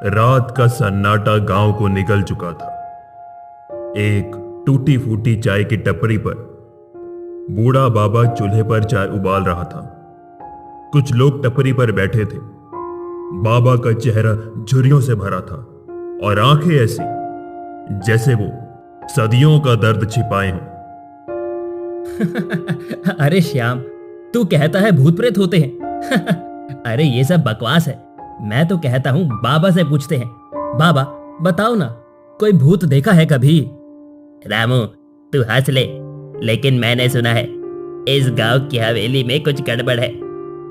रात का सन्नाटा गांव को निकल चुका था। एक टूटी फूटी चाय की टपरी पर बूढ़ा बाबा चूल्हे पर चाय उबाल रहा था। कुछ लोग टपरी पर बैठे थे। बाबा का चेहरा झुर्रियों से भरा था और आंखें ऐसी जैसे वो सदियों का दर्द छिपाए हों। अरे श्याम, तू कहता है भूत प्रेत होते हैं। अरे ये सब बकवास है। मैं तो कहता हूँ बाबा से पूछते हैं। बाबा बताओ ना, कोई भूत देखा है कभी? रामू तू हंस ले, लेकिन मैंने सुना है इस गांव की हवेली में कुछ गड़बड़ है।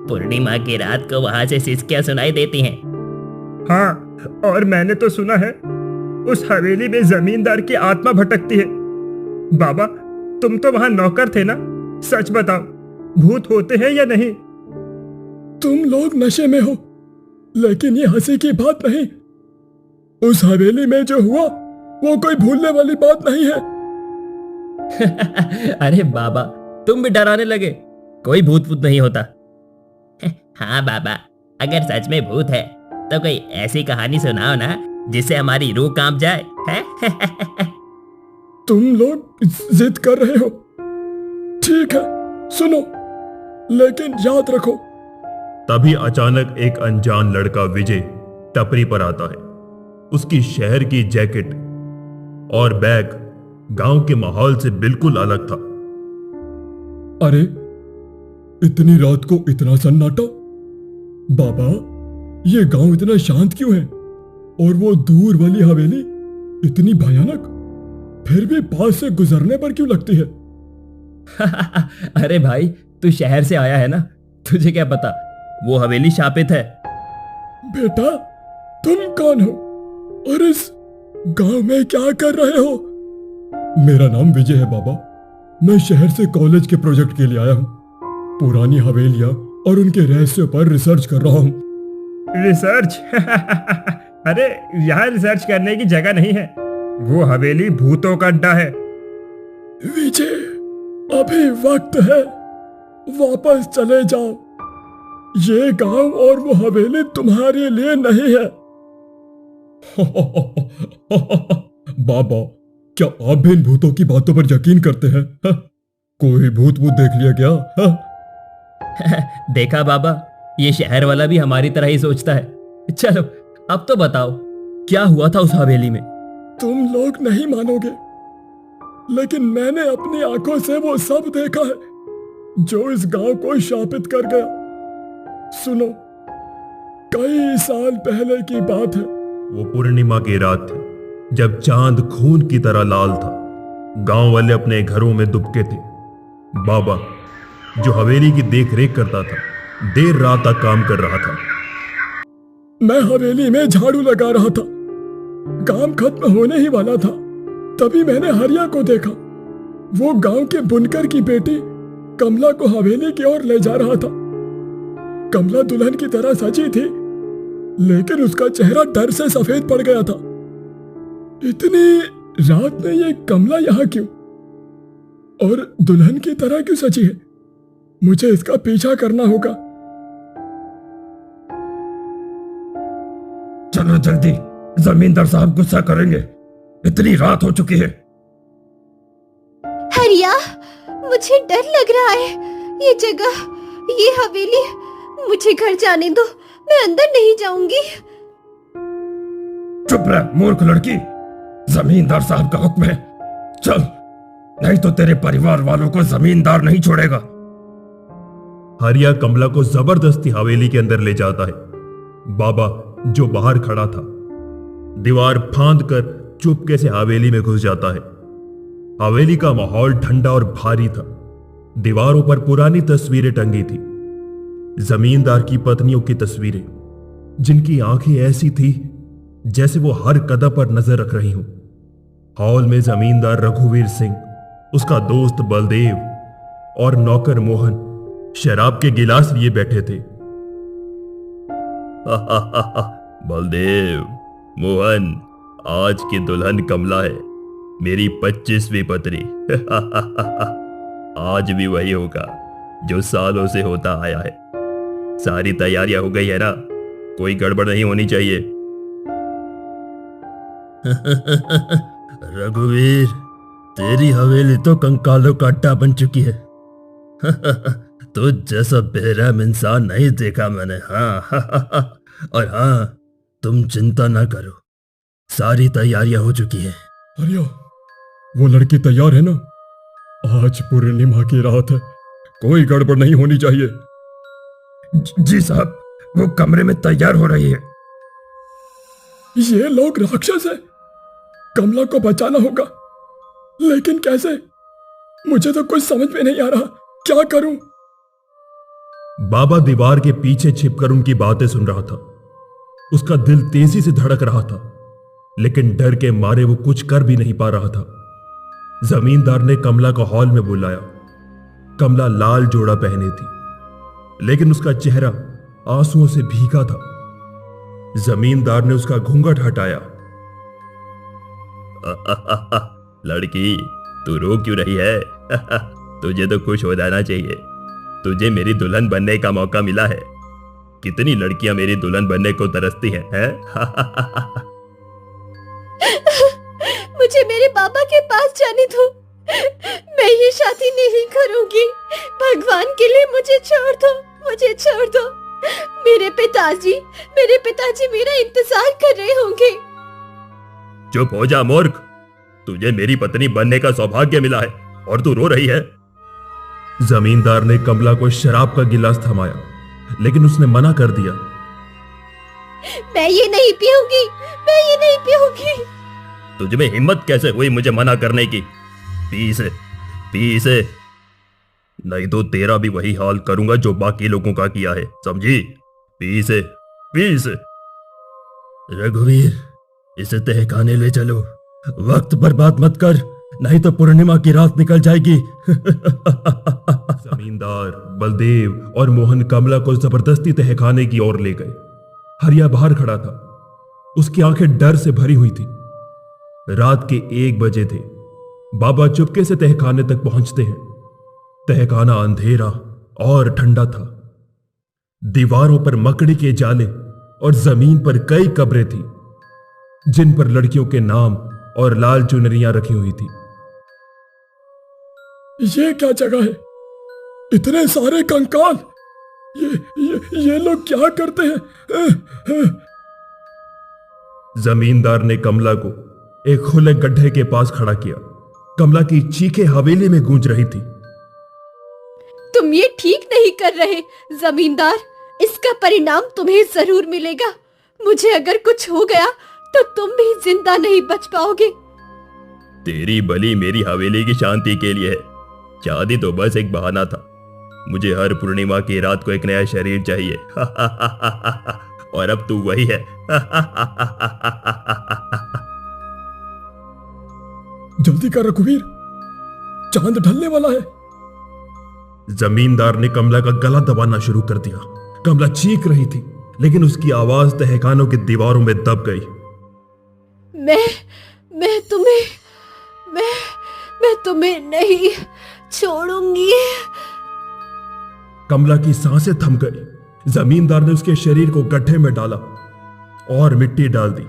पूर्णिमा की रात को वहां से सिसकियां सुनाई देती हैं। हाँ, और मैंने तो सुना है उस हवेली में जमींदार की आत्मा भटकती है। बाबा तुम तो वहां नौकर थे ना, सच बताओ भूत होते हैं या नहीं? तुम लोग नशे में हो, लेकिन ये हंसी की बात नहीं। उस हवेली में जो हुआ वो कोई भूलने वाली बात नहीं है। अरे बाबा तुम भी डराने लगे। कोई भूत भूत नहीं होता। हाँ बाबा, अगर सच में भूत है तो कोई ऐसी कहानी सुनाओ ना जिससे हमारी रूह कांप जाए। तुम लोग जिद कर रहे हो, ठीक है सुनो, लेकिन याद रखो। तभी अचानक एक अनजान लड़का विजय टपरी पर आता है। उसकी शहर की जैकेट और बैग गांव के माहौल से बिल्कुल अलग था। अरे इतनी रात को इतना सन्नाटा? बाबा ये गांव इतना शांत क्यों है? और वो दूर वाली हवेली इतनी भयानक, फिर भी पास से गुजरने पर क्यों लगती है? अरे भाई तू शहर से आया है ना, तुझे क्या पता वो हवेली शापित है। बेटा तुम कौन हो और इस गांव में क्या कर रहे हो? मेरा नाम विजय है बाबा। मैं शहर से कॉलेज के प्रोजेक्ट के लिए आया हूँ। पुरानी हवेलियां और उनके रहस्यों पर रिसर्च कर रहा हूँ। रिसर्च? अरे यहाँ रिसर्च करने की जगह नहीं है, वो हवेली भूतों का अड्डा है। विजय अभी वक्त है, वापस चले जाओ। ये गांव और वो हवेली तुम्हारे लिए नहीं है। बाबा क्या आप भी इन भूतों की बातों पर यकीन करते हैं? कोई भूत देख लिया क्या? देखा बाबा, ये शहर वाला भी हमारी तरह ही सोचता है। चलो अब तो बताओ क्या हुआ था उस हवेली में? तुम लोग नहीं मानोगे, लेकिन मैंने अपनी आंखों से वो सब देखा है जो इस गांव को शापित कर गया। सुनो, कई साल पहले की बात है। वो पूर्णिमा की रात थी जब चांद खून की तरह लाल था। गांव वाले अपने घरों में दुबके थे। बाबा जो हवेली की देख रेख करता था, देर रात तक काम कर रहा था। मैं हवेली में झाड़ू लगा रहा था, काम खत्म होने ही वाला था। तभी मैंने हरिया को देखा। वो गांव के बुनकर की बेटी कमला को हवेली की ओर ले जा रहा था। कमला दुल्हन की तरह सजी थी, लेकिन उसका चेहरा डर से सफेद पड़ गया था। इतनी रात में ये कमला यहां क्यों और दुल्हन की तरह क्यों सजी है? मुझे इसका पीछा करना होगा। चलो जल्दी, जमींदार साहब गुस्सा करेंगे। इतनी रात हो चुकी है। हरिया, मुझे डर लग रहा है। ये जगह, ये हवेली, मुझे घर जाने दो, मैं अंदर नहीं जाऊंगी। चुप रह मूर्ख लड़की, जमींदार साहब का हुक्म है। चल, नहीं तो तेरे परिवार वालों को जमींदार नहीं छोड़ेगा। हरिया कमला को जबरदस्ती हवेली के अंदर ले जाता है। बाबा जो बाहर खड़ा था, दीवार फांद कर चुपके से हवेली में घुस जाता है। हवेली का माहौल ठंडा और भारी था। दीवारों पर पुरानी तस्वीरें टंगी थी, जमींदार की पत्नियों की तस्वीरें, जिनकी आंखें ऐसी थी जैसे वो हर कदम पर नजर रख रही हूं। हॉल में जमींदार रघुवीर सिंह, उसका दोस्त बलदेव और नौकर मोहन शराब के गिलास लिए बैठे थे। बलदेव, मोहन, आज की दुल्हन कमला है, मेरी 25वीं पत्नी। आज भी वही होगा जो सालों से होता आया है। सारी तैयारियां हो गई है ना? कोई गड़बड़ नहीं होनी चाहिए। रघुवीर, तेरी हवेली तो कंकालों का अड्डा बन चुकी है। तो जैसा बेरहम इंसान नहीं देखा मैंने। हाँ। और हाँ, तुम चिंता ना करो, सारी तैयारियां हो चुकी हैं। आर्या, वो लड़की तैयार है ना? आज पूर्णिमा की रात है, कोई गड़बड़ नहीं होनी चाहिए। जी साहब, वो कमरे में तैयार हो रही है। ये लोग राक्षस है, कमला को बचाना होगा, लेकिन कैसे? मुझे तो कुछ समझ में नहीं आ रहा, क्या करूं? बाबा दीवार के पीछे छिपकर उनकी बातें सुन रहा था। उसका दिल तेजी से धड़क रहा था, लेकिन डर के मारे वो कुछ कर भी नहीं पा रहा था। जमींदार ने कमला को हॉल में बुलाया। कमला लाल जोड़ा पहने थी, लेकिन उसका चेहरा आंसुओं से भीगा था। जमींदार ने उसका घूंघट हटाया। लड़की, तू रो क्यों रही है? तुझे तो खुश हो जाना चाहिए, तुझे मेरी दुल्हन बनने का मौका मिला है। कितनी लड़कियां मेरी दुल्हन बनने को तरसती हैं, हैं? मुझे मेरे बाबा के पास जाने दो, मैं ये शादी नहीं करूंगी। भगवान के लिए मुझे छोड़ दो, मुझे छोड़ दो। मेरे पिताजी मेरा इंतजार कर रहे होंगे। चुप हो जा मूर्ख, तुझे मेरी पत्नी बनने का सौभाग्य मिला है और तू रो रही है। जमींदार ने कमला को शराब का गिलास थमाया, लेकिन उसने मना कर दिया। मैं ये नहीं पीऊंगी, मैं ये नहीं पीऊंगी। तुझमें हिम्मत कैसे हुई मुझे मना करने की? पी इसे, नहीं तो तेरा भी वही हाल करूंगा जो बाकी लोगों का किया है, समझी? पी इसे। रघुवीर, इसे तहखाने ले चलो, वक्त बर्बाद मत कर, नहीं तो पूर्णिमा की रात निकल जाएगी। जमींदार, बलदेव और मोहन कमला को जबरदस्ती तहखाने की ओर ले गए। हरिया बाहर खड़ा था, उसकी आंखें डर से भरी हुई थी। रात के 1 बजे थे। बाबा चुपके से तहखाने तक पहुंचते हैं। तहखाना अंधेरा और ठंडा था। दीवारों पर मकड़ी के जाले और जमीन पर कई कब्रें थी, जिन पर लड़कियों के नाम और लाल चुनरियां रखी हुई थी। ये क्या जगह है? इतने सारे कंकाल, ये लोग क्या करते हैं? जमींदार ने कमला को एक खुले गड्ढे के पास खड़ा किया। कमला की चीखें हवेली में गूंज रही थी। तुम ये ठीक नहीं कर रहे जमींदार, इसका परिणाम तुम्हें जरूर मिलेगा। मुझे अगर कुछ हो गया तो तुम भी जिंदा नहीं बच पाओगे। तेरी बलि मेरी हवेली की शांति के लिए है। शादी तो बस एक बहाना था। मुझे हर पूर्णिमा की रात को एक नया शरीर चाहिए। और अब तू वही है। जल्दी कर रघुवीर, चांद ढलने वाला है। जमींदार ने कमला का गला दबाना शुरू कर दिया। कमला चीख रही थी, लेकिन उसकी आवाज तहखानों की दीवारों में दब गई। मैं तुम्हें नहीं छोड़ूंगी। कमला की सांसें थम गई। जमींदार ने उसके शरीर को गड्ढे में डाला और मिट्टी डाल दी।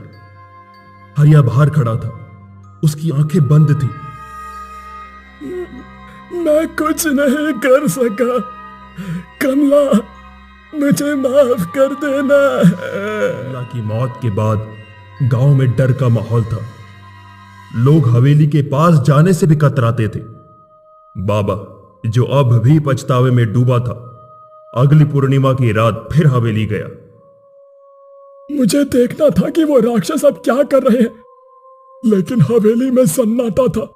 हरिया बाहर खड़ा था, उसकी आंखें बंद थी। मैं कुछ नहीं कर सका, कमला मुझे माफ कर देना। कमला की मौत के बाद गांव में डर का माहौल था। लोग हवेली के पास जाने से भी कतराते थे। बाबा, जो अब भी पछतावे में डूबा था, अगली पूर्णिमा की रात फिर हवेली गया। मुझे देखना था कि वो राक्षस अब क्या कर रहे हैं, लेकिन हवेली में सन्नाटा था।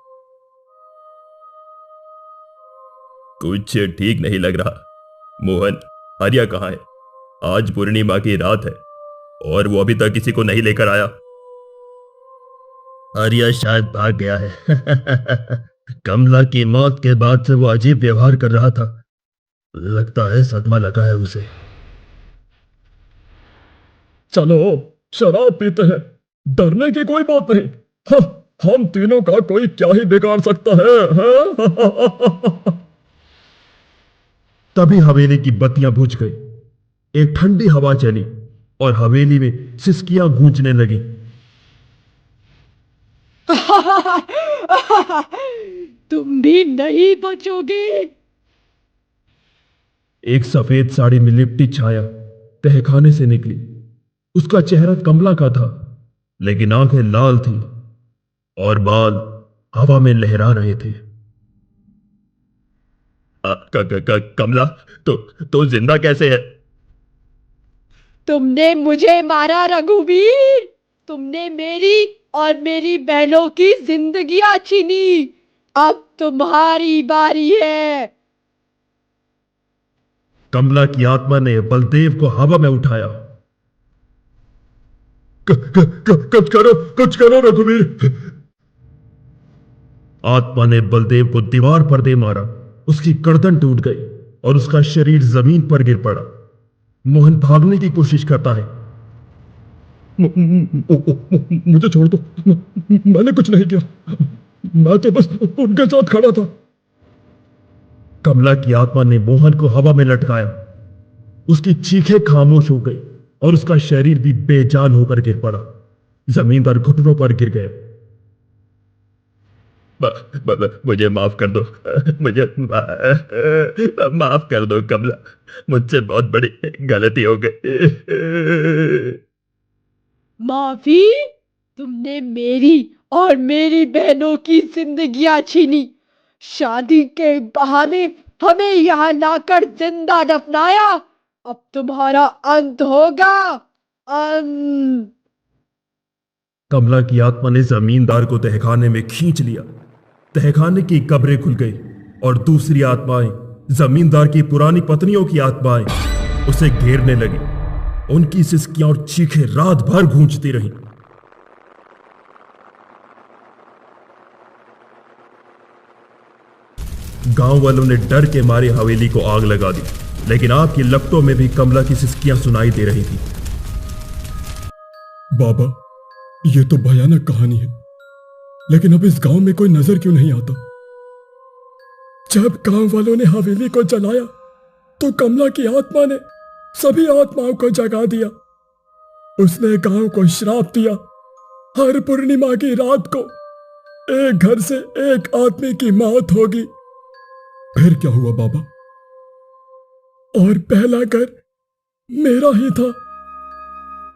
कुछ ठीक नहीं लग रहा। मोहन, हरिया कहाँ है? आज पूर्णिमा की रात है और वो अभी तक किसी को नहीं लेकर आया। हरिया शायद भाग गया है। कमला की मौत के बाद से वो अजीब व्यवहार कर रहा था। लगता है सदमा लगा है उसे। चलो शराब पीते हैं, डरने की कोई बात नहीं। हम तीनों का कोई क्या ही बिगाड़ सकता है, हाँ? तभी हवेली की बत्तियां बुझ गई। एक ठंडी हवा चली और हवेली में सिसकियां गूंजने लगी। तुम भी नहीं बचोगे। एक सफेद साड़ी में लिपटी छाया तहखाने से निकली। उसका चेहरा कमला का था, लेकिन आंखें लाल थी और बाल हवा में लहरा रहे थे। कमला, तो जिंदा कैसे है? तुमने मुझे मारा रघुवीर। तुमने मेरी और मेरी बहनों की जिंदगियां छीनी। अब तुम्हारी बारी है। कमला की आत्मा ने बलदेव को हवा में उठाया। कुछ करो रघुवीर। आत्मा ने बलदेव को दीवार पर दे मारा। उसकी गर्दन टूट गई और उसका शरीर जमीन पर गिर पड़ा। मोहन भागने की कोशिश करता है। मुझे छोड़ दो, मैंने कुछ नहीं किया, मैं तो बस उनके साथ खड़ा था। कमला की आत्मा ने मोहन को हवा में लटकाया। उसकी चीखें खामोश हो गई और उसका शरीर भी बेजान होकर गिर पड़ा। जमीन पर घुटनों पर गिर गए। मुझे माफ कर दो। मुझे माफ कर दो कमला। मुझसे बहुत बड़ी गलती हो गई। माफी? तुमने मेरी और मेरी बहनों की जिंदगियां छीनी। शादी के बहाने हमें यहाँ लाकर जिंदा दफनाया। अब तुम्हारा अंत होगा। अंत। कमला की आत्मा ने जमींदार को तहखाने में खींच लिया। तहखाने की कब्रें खुल गई और दूसरी आत्माएं, जमींदार की पुरानी पत्नियों की आत्माएं उसे घेरने लगी। उनकी सिसकियां और चीखें रात भर गूंजती रहीं। गांव वालों ने डर के मारे हवेली को आग लगा दी, लेकिन आग की लपटों में भी कमला की सिसकियां सुनाई दे रही थी। बाबा, ये तो भयानक कहानी है, लेकिन अब इस गांव में कोई नजर क्यों नहीं आता? जब गांव वालों ने हवेली को जलाया तो कमला की आत्मा ने सभी आत्माओं को जगा दिया। उसने गांव को श्राप दिया, हर पूर्णिमा की रात को एक घर से एक आदमी की मौत होगी। फिर क्या हुआ बाबा? और पहला घर मेरा ही था।